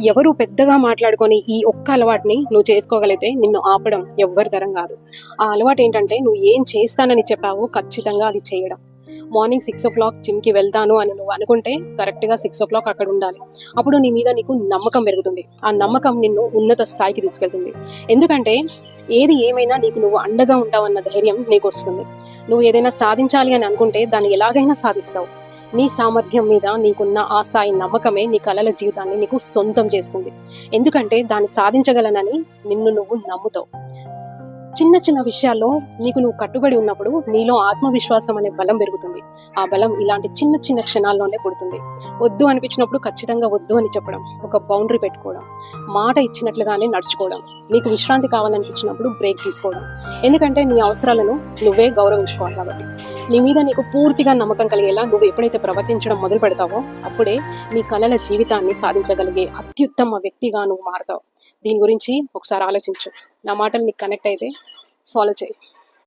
ఎవరు పెద్దగా మాట్లాడుకొని ఈ ఒక్క అలవాటుని నువ్వు చేసుకోగలిగితే నిన్ను ఆపడం ఎవ్వరి తరం కాదు. ఆ అలవాటు ఏంటంటే నువ్వు ఏం చేస్తానని చెప్పావో ఖచ్చితంగా అది చేయడం. మార్నింగ్ 6:00 జిమ్‌కి వెళ్తాను అని నువ్వు అనుకుంటే కరెక్ట్‌గా 6:00 అక్కడ ఉండాలి. అప్పుడు నీ మీద నీకు నమ్మకం పెరుగుతుంది. ఆ నమ్మకం నిన్ను ఉన్నత స్థాయికి తీసుకెళ్తుంది. ఎందుకంటే ఏది ఏమైనా నీకు నువ్వు అండగా ఉంటావన్న ధైర్యం నీకొస్తుంది. నువ్వు ఏదైనా సాధించాలి అని అనుకుంటే దాన్ని ఎలాగైనా సాధిస్తావు. నీ సామర్థ్యం మీద నీకున్న ఆ స్థాయి నమ్మకమే నీ కలల జీవితాన్ని నీకు సొంతం చేస్తుంది. ఎందుకంటే దాన్ని సాధించగలనని నిన్ను నువ్వు నమ్ముతావు. చిన్న చిన్న విషయాల్లో నీకు నువ్వు కట్టుబడి ఉన్నప్పుడు నీలో ఆత్మవిశ్వాసం అనే బలం పెరుగుతుంది. ఆ బలం ఇలాంటి చిన్న చిన్న క్షణాల్లోనే పుడుతుంది. వద్దు అనిపించినప్పుడు ఖచ్చితంగా వద్దు అని చెప్పడం, ఒక బౌండరీ పెట్టుకోవడం, మాట ఇచ్చినట్లుగానే నడుచుకోవడం, నీకు విశ్రాంతి కావాలనిపించినప్పుడు బ్రేక్ తీసుకోవడం. ఎందుకంటే నీ అవసరాలను నువ్వే గౌరవించుకోవాలి కాబట్టి. నీ మీద నీకు పూర్తిగా నమ్మకం కలిగేలా నువ్వు ఎప్పుడైతే ప్రవర్తించడం మొదలు పెడతావో అప్పుడే నీ కలల జీవితాన్ని సాధించగలిగే అత్యుత్తమ వ్యక్తిగా నువ్వు మారతావు. దీని గురించి ఒకసారి ఆలోచించు. నా మాటలు నీకు కనెక్ట్ అయితే ఫాలో చేయి.